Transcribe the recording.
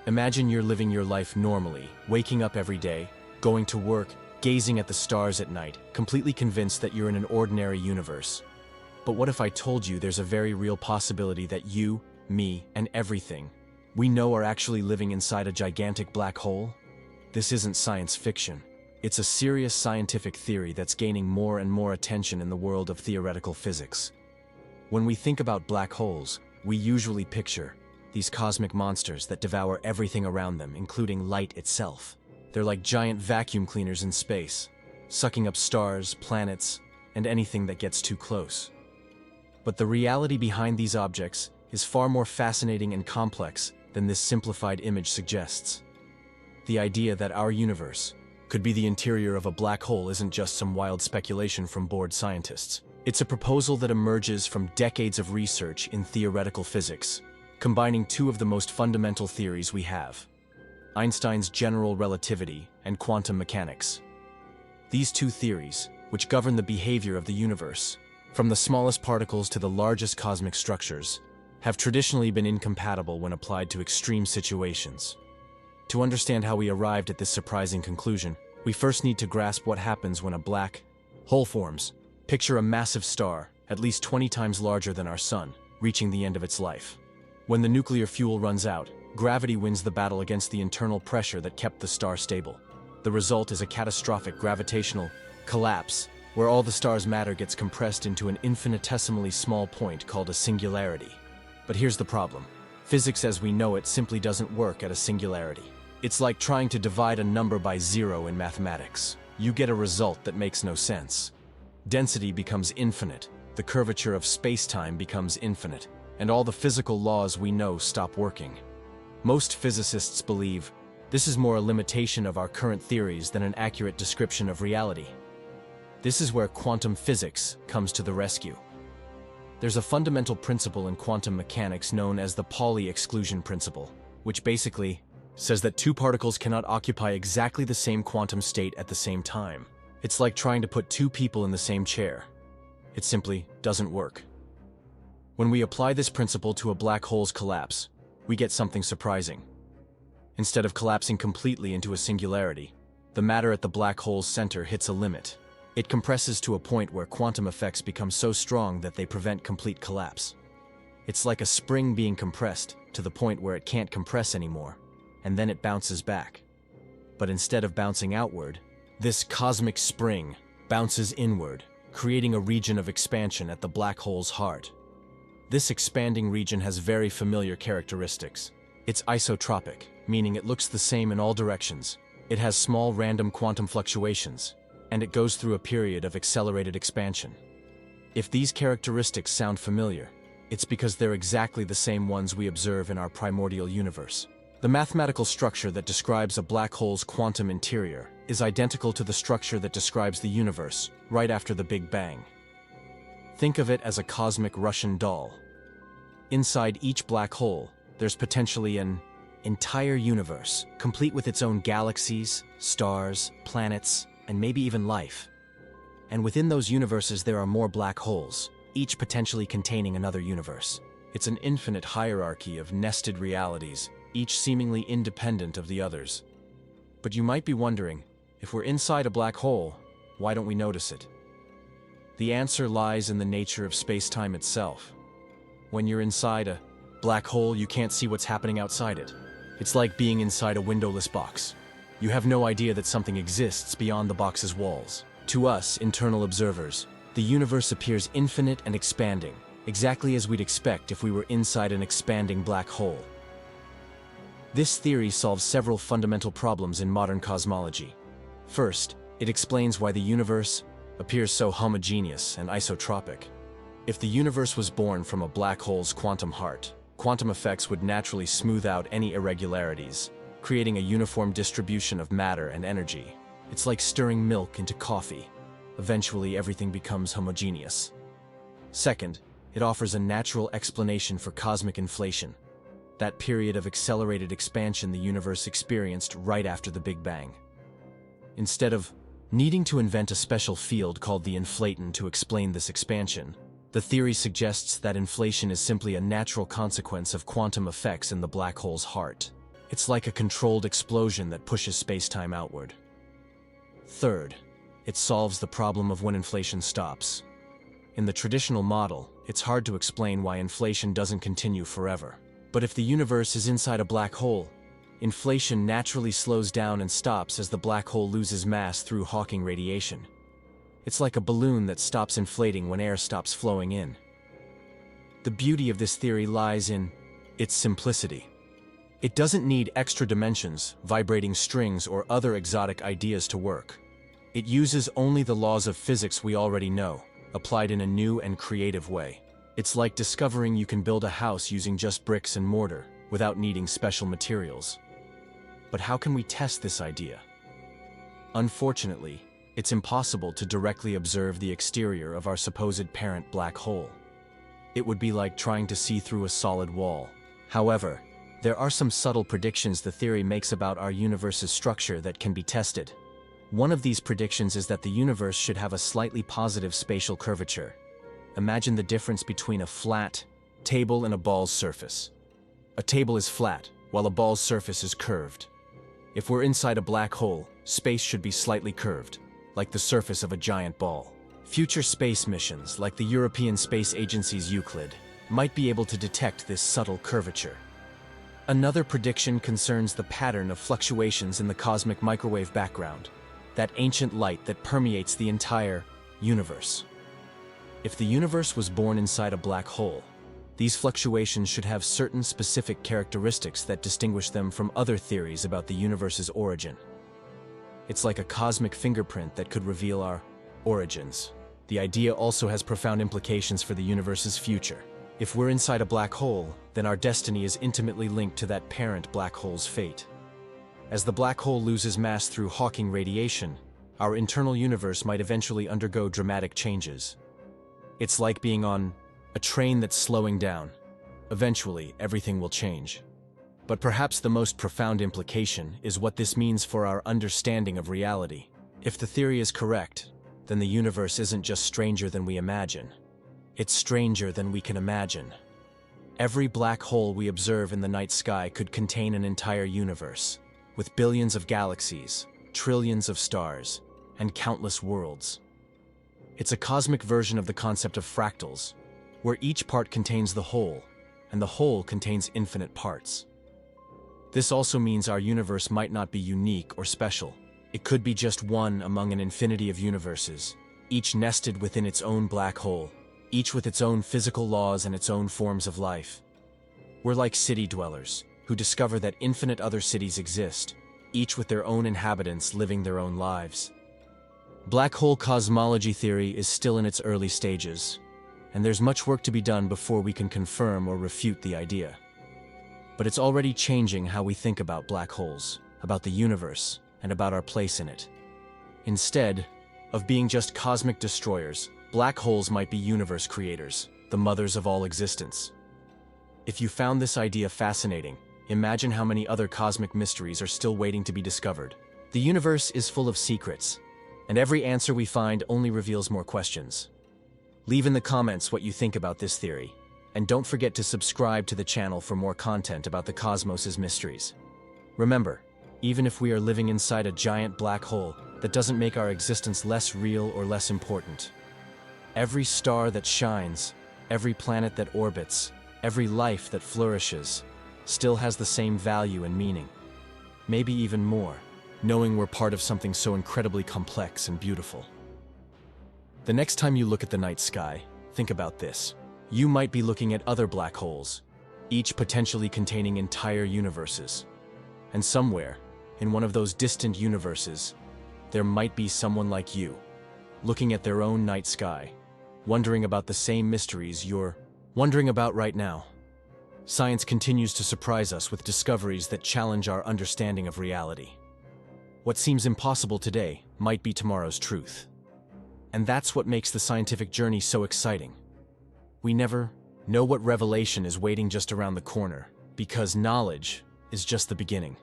Imagine you're living your life normally, waking up every day, going to work, gazing at the stars at night, completely convinced that you're in an ordinary universe. But what if I told you there's a very real possibility that you, me, and everything we know are actually living inside a gigantic black hole? This isn't science fiction. It's a serious scientific theory that's gaining more and more attention in the world of theoretical physics. When we think about black holes, we usually picture these cosmic monsters that devour everything around them, including light itself. They're like giant vacuum cleaners in space, sucking up stars, planets, and anything that gets too close. But the reality behind these objects is far more fascinating and complex than this simplified image suggests. The idea that our universe could be the interior of a black hole isn't just some wild speculation from bored scientists. It's a proposal that emerges from decades of research in theoretical physics, combining two of the most fundamental theories we have: Einstein's general relativity and quantum mechanics. These two theories, which govern the behavior of the universe, from the smallest particles to the largest cosmic structures, have traditionally been incompatible when applied to extreme situations. To understand how we arrived at this surprising conclusion, we first need to grasp what happens when a black hole forms. Picture a massive star, at least 20 times larger than our sun, reaching the end of its life. When the nuclear fuel runs out, gravity wins the battle against the internal pressure that kept the star stable. The result is a catastrophic gravitational collapse, where all the star's matter gets compressed into an infinitesimally small point called a singularity. But here's the problem. Physics as we know it simply doesn't work at a singularity. It's like trying to divide a number by zero in mathematics. You get a result that makes no sense. Density becomes infinite, the curvature of space-time becomes infinite, and all the physical laws we know stop working. Most physicists believe this is more a limitation of our current theories than an accurate description of reality. This is where quantum physics comes to the rescue. There's a fundamental principle in quantum mechanics known as the Pauli exclusion principle, which basically says that two particles cannot occupy exactly the same quantum state at the same time. It's like trying to put two people in the same chair. It simply doesn't work. When we apply this principle to a black hole's collapse, we get something surprising. Instead of collapsing completely into a singularity, the matter at the black hole's center hits a limit. It compresses to a point where quantum effects become so strong that they prevent complete collapse. It's like a spring being compressed to the point where it can't compress anymore, and then it bounces back. But instead of bouncing outward, this cosmic spring bounces inward, creating a region of expansion at the black hole's heart. This expanding region has very familiar characteristics. It's isotropic, meaning it looks the same in all directions. It has small random quantum fluctuations, and it goes through a period of accelerated expansion. If these characteristics sound familiar, it's because they're exactly the same ones we observe in our primordial universe. The mathematical structure that describes a black hole's quantum interior is identical to the structure that describes the universe right after the Big Bang. Think of it as a cosmic Russian doll. Inside each black hole, there's potentially an entire universe, complete with its own galaxies, stars, planets, and maybe even life. And within those universes there are more black holes, each potentially containing another universe. It's an infinite hierarchy of nested realities, each seemingly independent of the others. But you might be wondering, if we're inside a black hole, why don't we notice it? The answer lies in the nature of space-time itself. When you're inside a black hole, you can't see what's happening outside it. It's like being inside a windowless box. You have no idea that something exists beyond the box's walls. To us, internal observers, the universe appears infinite and expanding, exactly as we'd expect if we were inside an expanding black hole. This theory solves several fundamental problems in modern cosmology. First, it explains why the universe appears so homogeneous and isotropic. If the universe was born from a black hole's quantum heart, quantum effects would naturally smooth out any irregularities, creating a uniform distribution of matter and energy. It's like stirring milk into coffee. Eventually, everything becomes homogeneous. Second, it offers a natural explanation for cosmic inflation, that period of accelerated expansion the universe experienced right after the Big Bang. Instead of needing to invent a special field called the inflaton to explain this expansion, the theory suggests that inflation is simply a natural consequence of quantum effects in the black hole's heart. It's like a controlled explosion that pushes space-time outward. Third, it solves the problem of when inflation stops. In the traditional model, it's hard to explain why inflation doesn't continue forever. But if the universe is inside a black hole, inflation naturally slows down and stops as the black hole loses mass through Hawking radiation. It's like a balloon that stops inflating when air stops flowing in. The beauty of this theory lies in its simplicity. It doesn't need extra dimensions, vibrating strings, or other exotic ideas to work. It uses only the laws of physics we already know, applied in a new and creative way. It's like discovering you can build a house using just bricks and mortar, without needing special materials. But how can we test this idea? Unfortunately, it's impossible to directly observe the exterior of our supposed parent black hole. It would be like trying to see through a solid wall. However, there are some subtle predictions the theory makes about our universe's structure that can be tested. One of these predictions is that the universe should have a slightly positive spatial curvature. Imagine the difference between a flat table and a ball's surface. A table is flat, while a ball's surface is curved. If we're inside a black hole, space should be slightly curved, like the surface of a giant ball. Future space missions, like the European Space Agency's Euclid, might be able to detect this subtle curvature. Another prediction concerns the pattern of fluctuations in the cosmic microwave background, that ancient light that permeates the entire universe. If the universe was born inside a black hole, these fluctuations should have certain specific characteristics that distinguish them from other theories about the universe's origin. It's like a cosmic fingerprint that could reveal our origins. The idea also has profound implications for the universe's future. If we're inside a black hole, then our destiny is intimately linked to that parent black hole's fate. As the black hole loses mass through Hawking radiation, our internal universe might eventually undergo dramatic changes. It's like being on a train that's slowing down. Eventually, everything will change. But perhaps the most profound implication is what this means for our understanding of reality. If the theory is correct, then the universe isn't just stranger than we imagine. It's stranger than we can imagine. Every black hole we observe in the night sky could contain an entire universe, with billions of galaxies, trillions of stars, and countless worlds. It's a cosmic version of the concept of fractals, where each part contains the whole, and the whole contains infinite parts. This also means our universe might not be unique or special. It could be just one among an infinity of universes, each nested within its own black hole, each with its own physical laws and its own forms of life. We're like city dwellers, who discover that infinite other cities exist, each with their own inhabitants living their own lives. Black hole cosmology theory is still in its early stages, and there's much work to be done before we can confirm or refute the idea. But it's already changing how we think about black holes, about the universe, and about our place in it. Instead of being just cosmic destroyers, black holes might be universe creators, the mothers of all existence. If you found this idea fascinating, imagine how many other cosmic mysteries are still waiting to be discovered. The universe is full of secrets, and every answer we find only reveals more questions. Leave in the comments what you think about this theory, and don't forget to subscribe to the channel for more content about the cosmos's mysteries. Remember, even if we are living inside a giant black hole, that doesn't make our existence less real or less important. Every star that shines, every planet that orbits, every life that flourishes, still has the same value and meaning. Maybe even more, knowing we're part of something so incredibly complex and beautiful. The next time you look at the night sky, think about this. You might be looking at other black holes, each potentially containing entire universes. And somewhere, in one of those distant universes, there might be someone like you, looking at their own night sky, wondering about the same mysteries you're wondering about right now. Science continues to surprise us with discoveries that challenge our understanding of reality. What seems impossible today might be tomorrow's truth. And that's what makes the scientific journey so exciting. We never know what revelation is waiting just around the corner, because knowledge is just the beginning.